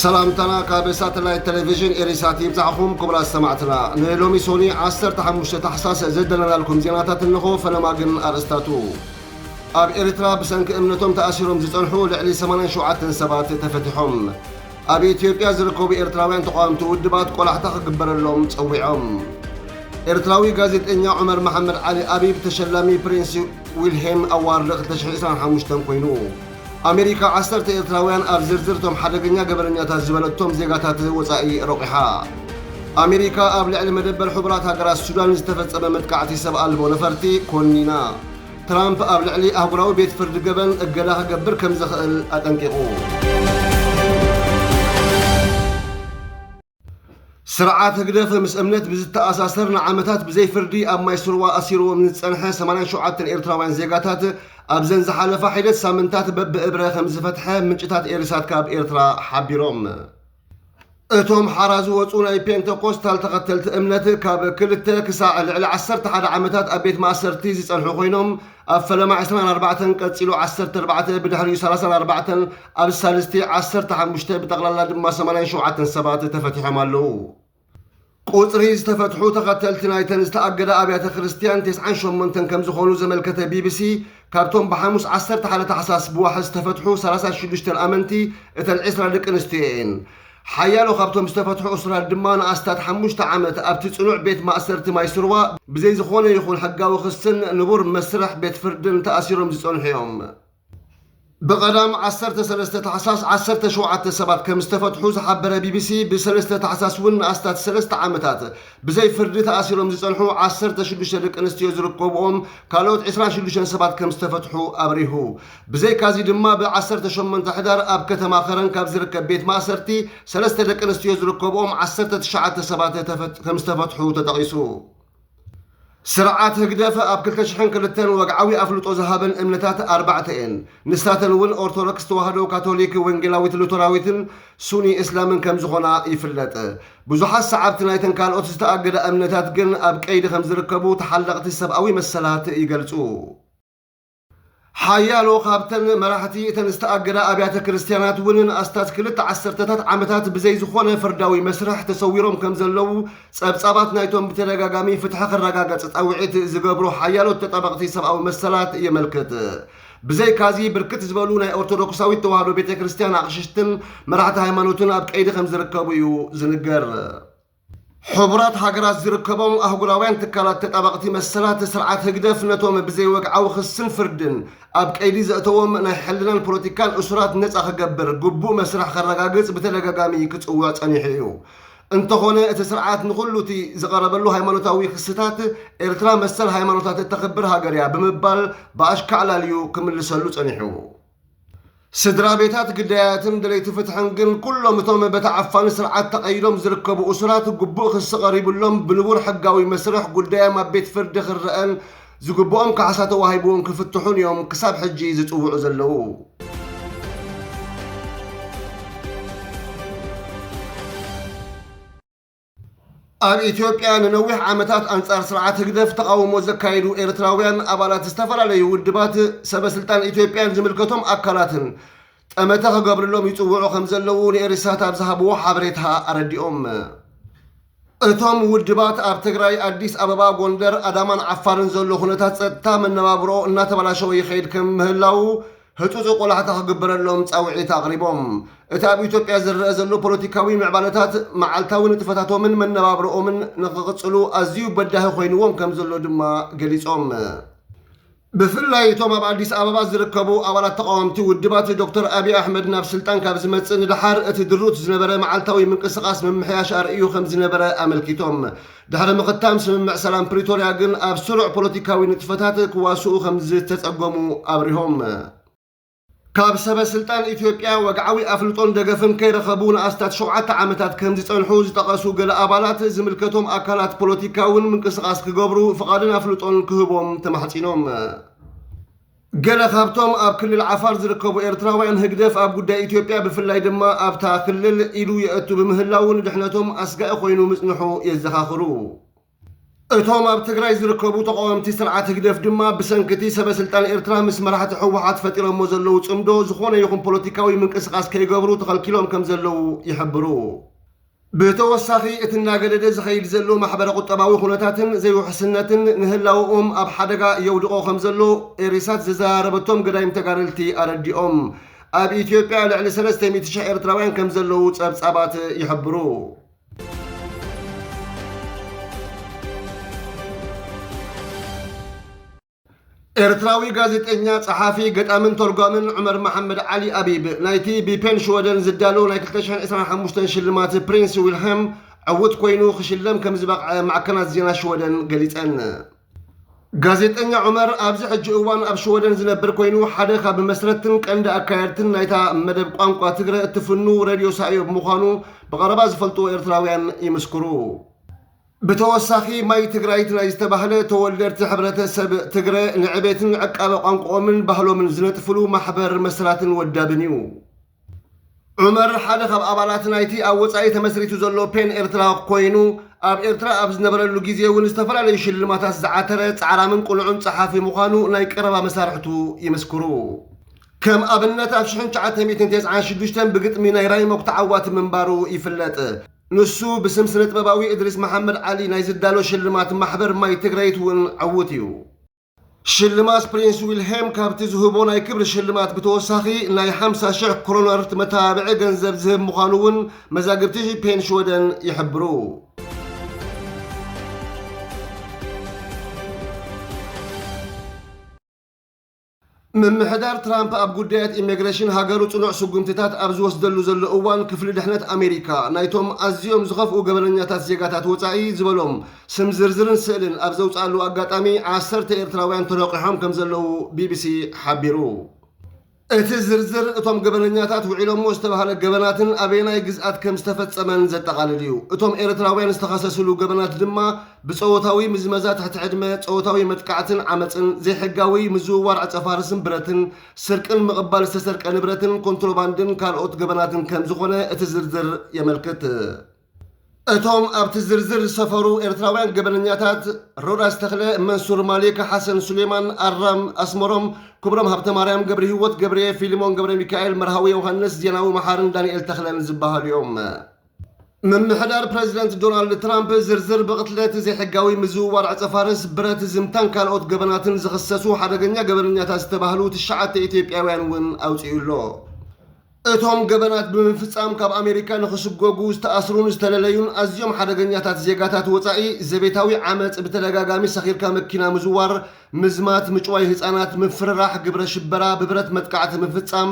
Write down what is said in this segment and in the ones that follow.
سلامتنا كابسات الله التلفزيون إرساتي بتاعكم كبرى استمعتنا نلومي سوني 15 حساس زدنا لكم زيناتات النخو فنماقن أرستاتو أب إريترا بسنك إمنتهم تأثيرهم زيصنحو لعلي 87 سبات تفتحهم أب إثيوبيا زركو بإرتراوين تقامتو ودبات قولحتاق قبر اللهم تصويعهم إرتراوي غازت إنيا عمر محمد علي أبيب تشلامي برنس ويلهيم أوار لغة تشعيسان حموشتن كوينو أمريكا عصرت إرتراويان أب زرزرتهم حدقنيا قبرنيا تزبلتهم زيغاتات وصائي رقحا أمريكا أب لعلم مدبر حبرات هاقراس السودان استفت مدكعتي سبقا البونفرتي كونينا ترامب أب لعلي أهقراوي بيت فرد قبل أقلاها قبر كم زخل أتنكيقو سرعات هقدف مس أمنت بزت أساسرنا عامتات بزي فردي أب ما يسروا أسيروا من تسنحة 8 شعات الإرتراويان زيغاتات أبزن زحالة حيلة سامنتات بب إبرا 5 فتحة منشتات إيرسات كاب إيرترا حبيروم اتهم حرازو وصونا بينتكوستال تقتلت أمنت كاب كلت كساع على 10 عامتات أبيت ما أسرتي زيصنحو خوينهم أفلما 24 كتسيلو 14 بدحري 34 أبسالستي 10 حمشته بتغلال دما 8 شعات سبات تفتح مالو قطري استفتحو تقتلت نايتن استأجد أبيات خريستيان 98 كم زخونو زملكة بي بي سي كابتون بحاموس 10 حالة حساس بواحد استفتحو 36 أمنتي اتل عسرة لكنستين حيالو خابتهم استفتحو أسرة الدمان أستاد 5 عامت أبتتصنوع بيت ما أسرت ما يسروا بزي زخونة يخون حقاو خصن نبور مسرح بيت فردن تأثيرهم زيصنحيهم بقدام 13 حساس 10 شوعات سبات كم استفتحو زحبر بي بي سي ب3 حساس ون أستاد 3 عامتات بزي فرد تأثيرهم زيصنحو 16 كنستيو زركبهم كالوت 26 سبات كم استفتحو أبريهو بزي كازي دما ب18 حدار أب كتما خرن كاب زركب بيت ماسرتي 3 كنستيو زركبهم 19 سبات كم استفتحو تتقيسو سرعات هقدافة أب كل شحن كلتين وقعوي أفلطو زهابن أمنتات 4 نساتن ون أرثوذكس توهدو كاثوليك وانجيلاويت لوتراويتن سوني إسلامن كم زخنا يفلت بزحات سعبت نايتن كالوت استأجد أمنتات جن أب كيد خمز ركبو تحلقت السبعوي مسلات يقلصو حيالو خابتن مراحتي تنستأجد أبيات كريستيانات ونن أستاذ كلت 10 عامتات بزي زخونه فرداوي مسرح تصويرهم كم زلو صبصابات نايتهم بترغاغامي فتح خرغاغص طوعيت زغبرو حيالو تطبقتي سبعوي مسلات يملكت بزي كازي بركت زبلو ناي أرثوذكساوي توهادو بيت كريستيان أقششتن مراحت هايمانوتن أب قيد خمز ركبو يو زنجر حبرات هاقرات زركبهم أهقراوين تكالات تطابقتي مسلات سرعات هقدف نتوم بزي وقعو خسن فردن أب كأيدي زأتوهم نحلنا البروتيكان أسرات نتأخ قبر قبو مسرح خرقاقز بتلقاقامي كتقوات أنيحيو انت هنا تسرعات نقولوتي زقربلو هايمانوتاوي خستات إرترا مسل هايمانوتات التخبر هاقريا بمبال باشكع لاليو كمل سلوت أنيحيو سدرا بيتات قداياتن دليت فتحن قن كلهم توم بتعفان سرعات تقيلهم زركبوا أسرات قبو خس قريب لهم بنور حقاوي مسرح قدايا ما بيت فرد خرقان زقبوهم كحسات وهايبوهم كفتحون يوم كساب حجي زتوبعوا زلو أب إثيوبيا ننوح عامتات أنصار سرعات هقدف تقاومو زكايدو إرتراويان أبالات استفرالي ودبات سبا سلطان إثيوبيان زملكتهم أكالاتن أمتاها قبل لهم يتوعوا خمزلو لإرسات أبزهبو حبريتها أرديهم اتهم ودبات أب تقراي أديس أبابا غوندر أدامان عفارن زلو خنتات ستا من نبابرو ناتبالاشو يخيد كم مهلاو هتوزو قولحتها قبر لهم تساوعي تقريبهم اتاب إثيوبيا زرزلو بوليتيكاوي معبالتات معالتاوي نتفتاتو من نبابرو من نقصلو أزيو بداه خوينوهم كم زلو دما قليسهم بفلاي توما بأديس أبابا زركبو أولاد تقاومتي ودبات دكتور أبي أحمد ناب سلطان كابز متسن دحار اتدروت زنبرا معالتاوي من قسقاس من محياش أرئيو خمز زنبرا أملكيتهم دحار مقتام سمم سلام بريتوريا قن أب سرع بوليتيكاوي نتفتات كواسو خمز تتقومو أبريهم كاب سبا سلطان إثيوبيا وقعوي أفلطون دقفن كي رخبون أستاد 7 عامتات كم زيصنحو زتقاسو قل أبالات زملكتهم أكالات بوليتيكاون من قسقاس كقبرو فقادن أفلطون كهبهم تمحتينهم قل خابتهم أب كل العفار زركبو إرتراوين هقدف أب قدا إثيوبيا بفلاي دما أب تاكلل إلو يأتو بمهلاون دحنتهم أسقاء خوينو مسنحو يزخاخرو እቶም ኣብ ትግራይ ዝርከቡ ተቃወምቲ ስርዓት ህግደፍ ድማ ብሰንኪቲ ሰበስልጣን ኤርትራ ምስ መራሕቲ ህወሓት ፈጢሮሞ ዘለዉ ጽምዶ ዝኾነ ይኹን ፖለቲካዊ ምንቅስቃስ ከይገብሩ ተኸልኪሎም ከም ዘለዉ ይሕብሩ። ብተወሳኺ እቲ እናገደደ ዝኸይድ ዘሎ ማሕበረ ቁጠባዊ ኩነታትን ዘይውሕስነትን ንህላውኦም ኣብ ሓደጋ የውድቆ ከም ዘሎ ኤሪሳት ዝዘራረበቶም ገዳይም ተጋደልቲ ኣረዲኦም። ኣብ ኢትዮጵያ ልዕሊ 300,000 ኤርትራውያን ከም ዘለዉ ጸብጻባት ይሕብሩ። ኤርትራዊ ጋዜጠኛ ጸሓፊ ገጣምን ተርጓምን ዑመር መሐመድ ዓሊ አቢብ ናይቲ ብፔን ሽወደን ዝዳሎ ናይ 2025 ሽልማት ፕሪንስ ዊልሄም ዕውት ኮይኑ ክሽለም ከም ዝበቕዐ ማዕከናት ዜና ሽወደን ገሊፀን። ጋዜጠኛ ዑመር ኣብዚ ሕጂ እዋን ኣብ ሽወደን ዝነብር ኮይኑ ሓደ ካብ መስረትን ቀንዲ ኣካየድትን ናይታ መደብ ቋንቋ ትግረ እትፍኑ ሬድዮ ሳዕዮ ብምዃኑ ብቐረባ ዝፈልጥዎ ኤርትራውያን ይምስክሩ። ብተወሳኺ ማይ ትግራይት ናይ ዝተባህለ ተወልደርቲ ሕብረተሰብ ትግረ ንዕቤትን ዕቃበ ቋንቋኦምን ባህሎምን ዝነጥፍሉ ማሕበር መስራትን ወዳብን እዩ። ዑመር ሓደ ካብ ኣባላት ናይቲ ኣብ ወፃኢ ተመስሪቱ ዘሎ ፔን ኤርትራ ኮይኑ ኣብ ኤርትራ ኣብ ዝነበረሉ ግዜ እውን ዝተፈላለዩ ሽልማታት ዝዓተረ ጻዕራምን ቁልዑን ጸሓፊ ምዃኑ ናይ ቀረባ መሳርሕቱ ይምስክሩ። ከም ኣብነት ኣብ 1996 ብግጥሚ ናይ ራይሞክ ተዓዋቲ ምንባሩ ይፍለጥ። ንሱ ብስም ስነ ጥበባዊ እድሪስ መሐመድ ዓሊ ናይ ዝዳሎ ሽልማት ማሕበር ማይ ትግራይት እውን ዕውት እዩ። ሽልማት ፕሪንስ ዊልሄም ካብቲ ዝህቦ ናይ ክብሪ ሽልማት ብተወሳኺ ናይ 50,000 ክሮነር መተባብዒ ገንዘብ ዝህብ ምዃኑ እውን መዛግብቲ ፔን ሽወደን ይሕብሩ። ምምሕዳር ትራምፕ ኣብ ጉዳያት ኢሚግሬሽን ሃገሩ ጽኑዕ ስጉምትታት ኣብ ዝወስደሉ ዘሎ እዋን ክፍሊ ድሕነት ኣሜሪካ ናይቶም ኣዝዮም ዝኸፍኡ ገበነኛታት ዜጋታት ወፃኢ ዝበሎም ስም ዝርዝርን ስእልን ኣብ ዘውፃሉ ኣጋጣሚ 10 ኤርትራውያን ተለቂሖም ከም ዘለዉ ቢቢሲ ሓቢሩ። እቲ ዝርዝር እቶም ገበነኛታት ውዒሎሞ ዝተባህለ ገበናትን ኣበየናይ ግዝኣት ከም ዝተፈጸመን ዘጠቓልል እዩ። እቶም ኤርትራውያን ዝተኸሰስሉ ገበናት ድማ ብፀወታዊ ምዝመዛ ትሕቲ ዕድመ፣ ፀወታዊ መጥቃዕትን ዓመፅን፣ ዘይሕጋዊ ምዝውዋር ዕፀፋርስን ብረትን፣ ስርቅን ምቕባል ዝተሰርቀ ንብረትን፣ ኮንትሮባንድን ካልኦት ገበናትን ከም ዝኾነ እቲ ዝርዝር የመልክት። እቶም ኣብቲ ዝርዝር ዝሰፈሩ ኤርትራውያን ገበነኛታት ሮዳስ ተኽለ፣ መንሱር ማሌክ፣ ሓሰን ሱሌማን፣ ኣራም ኣስመሮም፣ ክብሮም ሃብተ ማርያም፣ ገብረ ህይወት ገብርየ፣ ፊሊሞን ገብረ ሚካኤል፣ መርሃዊ ዮሃንስ፣ ዜናዊ መሓርን ዳንኤል ተኽለን ዝበሃሉ እዮም። ምምሕዳር ፕሬዚደንት ዶናልድ ትራምፕ ዝርዝር ብቕትለት ዘይሕጋዊ ምዝውዋር ዕፀፋርስ፣ ብረት ዝምታን ካልኦት ገበናትን ዝኽሰሱ ሓደገኛ ገበነኛታት ዝተባህሉ 9 ኢትዮጵያውያን እውን ኣውፂኡሎ። እቶም ገበናት ብምፍጻም ካብ ኣሜሪካ ንኽስጎጉ ዝተኣስሩን ዝተለለዩን ኣዝዮም ሓደገኛታት ዜጋታት ወፃኢ ዘቤታዊ ዓመፅ፣ ብተደጋጋሚ ሰኺርካ መኪና ምዝዋር፣ ምዝማት፣ ምጭዋይ ህፃናት፣ ምፍርራሕ፣ ግብረ ሽበራ፣ ብብረት መጥቃዕቲ ምፍጻም፣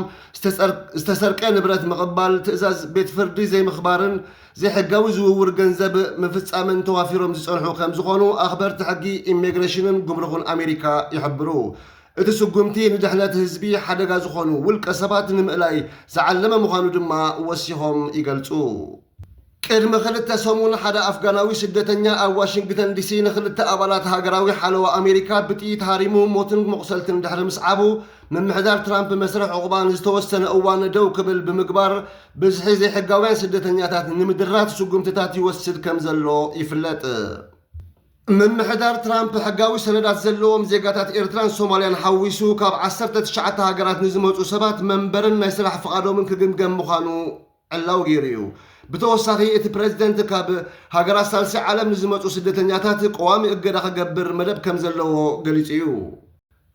ዝተሰርቀ ንብረት ምቕባል፣ ትእዛዝ ቤት ፍርዲ ዘይምኽባርን ዘይሕጋዊ ዝውውር ገንዘብ ምፍጻምን ተዋፊሮም ዝጸንሑ ከም ዝኾኑ ኣኽበርቲ ሕጊ ኢሚግሬሽንን ጉምሩኽን ኣሜሪካ ይሕብሩ። እቲ ስጉምቲ ንድሕነት ህዝቢ ሓደጋ ዝኾኑ ውልቀ ሰባት ንምእላይ ዝዓለመ ምዃኑ ድማ ወሲኾም ይገልጹ። ቅድሚ 2 ሰሙን ሓደ ኣፍጋናዊ ስደተኛ ኣብ ዋሽንግተን ዲሲ ንክልተ ኣባላት ሃገራዊ ሓለዋ ኣሜሪካ ብጥይት ሃሪሙ ሞትን መቑሰልትን ድሕሪ ምስዓቡ ምምሕዳር ትራምፕ መስርሕ ዕቑባን ዝተወሰነ እዋን ደው ክብል ብምግባር ብዝሒ ዘይሕጋውያን ስደተኛታት ንምድራት ስጉምትታት ይወስድ ከም ዘሎ ይፍለጥ። ምምሕዳር ትራምፕ ሕጋዊ ሰነዳት ዘለዎም ዜጋታት ኤርትራን ሶማልያን ሓዊሱ ካብ 19 ሃገራት ንዝመፁ ሰባት መንበርን ናይ ስራሕ ፍቓዶምን ክግምገም ምዃኑ ዕላው ገይሩ እዩ። ብተወሳኺ እቲ ፕሬዚደንት ካብ ሃገራት ሳልሲ ዓለም ንዝመፁ ስደተኛታት ቀዋሚ እገዳ ክገብር መደብ ከም ዘለዎ ገሊጹ እዩ።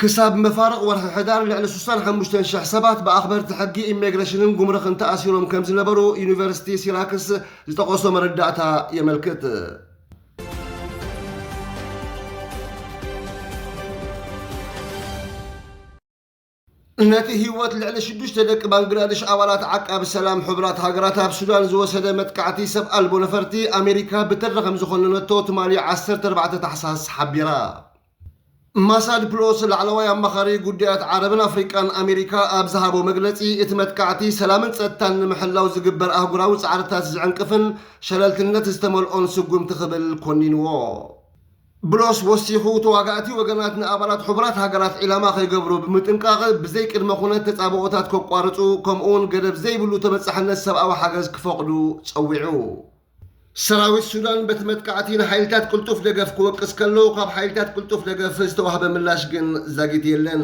ክሳብ መፋርቕ ወርሒ ሕዳር ልዕሊ 65,000 ሰባት ብኣኽበርቲ ሕጊ ኢሚግሬሽንን ጉምሩኽን ተኣሲሮም ከም ዝነበሩ ዩኒቨርሲቲ ሲራክስ ዝጠቐሶ መረዳእታ የመልክት። ነቲ ህይወት ልዕሊ 6 ደቂ ባንግላዴሽ ኣባላት ዓቃቢ ሰላም ሕቡራት ሃገራት ኣብ ሱዳን ዝወሰደ መጥቃዕቲ ሰብ ኣልቦ ነፈርቲ ኣሜሪካ ብትሪ ከም ዝኾነነቶ ትማሊ 14 ታሕሳስ ሓቢራ። ማሳድ ፕሎስ ላዕለዋይ ኣማኻሪ ጉዳያት ዓረብን ኣፍሪቃን ኣሜሪካ ኣብ ዝሃቦ መግለፂ እቲ መጥቃዕቲ ሰላምን ፀጥታን ንምሕላው ዝግበር ኣህጉራዊ ፃዕርታት ዝዕንቅፍን ሸለልትነት ዝተመልኦን ስጉምቲ ክብል ኮኒንዎ። ብሎስ ወሲኹ ተዋጋእቲ ወገናት ንኣባላት ሕቡራት ሃገራት ዒላማ ከይገብሩ ብምጥንቃቕ ብዘይ ቅድመ ኩነት ተፃብኦታት ከቋርፁ ከምኡውን ገደብ ዘይብሉ ተበፃሕነት ሰብኣዊ ሓገዝ ክፈቕዱ ፀዊዑ። ሰራዊት ሱዳን በተመትቃዕቲን ሓይልታት ቅልጡፍ ደገፍ ክወቅስ ከለዉ ካብ ሓይልታት ቅልጡፍ ደገፍ ዝተዋህበ ምላሽ ግን ዛጊት የለን።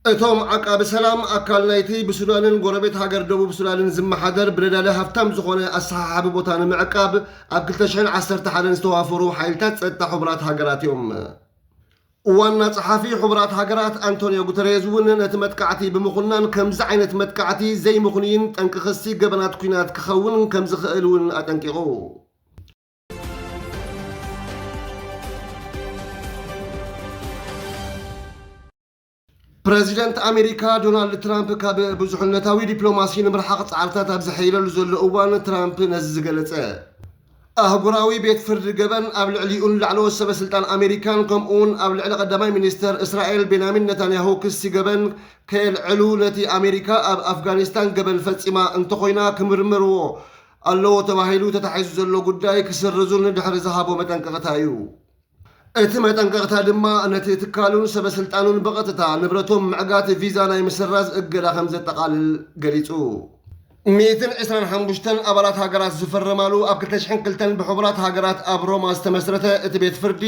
እቶም ዓቃቢ ሰላም ኣካል ናይቲ ብሱዳንን ጎረቤት ሃገር ደቡብ ሱዳንን ዝመሓደር ብለዳለ ሃፍታም ዝኾነ ኣሰሓሓቢ ቦታ ንምዕቃብ ኣብ 2011 ዝተዋፈሩ ሓይልታት ጸጥታ ሕቡራት ሃገራት እዮም። ዋና ጸሓፊ ሕቡራት ሃገራት አንቶኒዮ ጉተሬዝ እውን ነቲ መጥቃዕቲ ብምኹናን ከምዚ ዓይነት መጥቃዕቲ ዘይምኹንይን ጠንቂ ክሲ ገበናት ኩናት ክኸውን ከም ዝኽእል እውን ኣጠንቂቑ። ፕሬዚደንት ኣሜሪካ ዶናልድ ትራምፕ ካብ ብዙሕነታዊ ዲፕሎማሲ ንምርሓቕ ጻዕርታት ኣብ ዝሐይለሉ ዘሎ እዋን ትራምፕ ነዚ ዝገለጸ ኣህጉራዊ ቤት ፍርዲ ገበን ኣብ ልዕሊኡን ላዕለዎት ሰበስልጣን ኣሜሪካን ከምኡውን ኣብ ልዕሊ ቀዳማይ ሚኒስተር እስራኤል ቤንያሚን ነታንያሁ ክሲ ገበን ከየልዕሉ ነቲ ኣሜሪካ ኣብ ኣፍጋኒስታን ገበን ፈጺማ እንተኾይና ክምርምርዎ ኣለዎ ተባሂሉ ተታሒዙ ዘሎ ጉዳይ ክስርዙን ድሕሪ ዝሃቦ መጠንቀቕታ እዩ። እቲ መጠንቀቕታ ድማ ነቲ ትካሉን ሰበስልጣኑን ብቐጥታ ንብረቶም ምዕጋት ቪዛ ናይ ምስራዝ እገዳ ከም ዘጠቓልል ገሊጹ። 125 ኣባላት ሃገራት ዝፈረማሉ ኣብ 2002 ብሕቡራት ሃገራት ኣብ ሮማ ዝተመስረተ እቲ ቤት ፍርዲ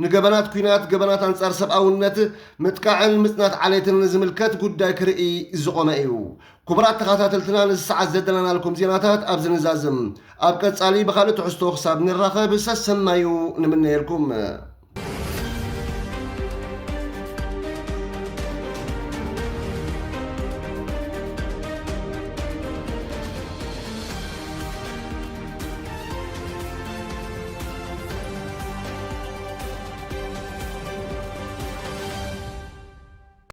ንገበናት ኩናት ገበናት አንጻር ሰብኣውነት ምጥቃዕን ምጽናት ዓሌትን ዝምልከት ጉዳይ ክርኢ ዝቆመ እዩ። ክቡራት ተኸታተልትና ንሰዓት ዘደለናልኩም ዜናታት ኣብ ዝንዛዝም ኣብ ቀጻሊ ብኻልእ ትሕዝቶ ክሳብ ንራኸብ ሰሰናዩ ንምነየልኩም።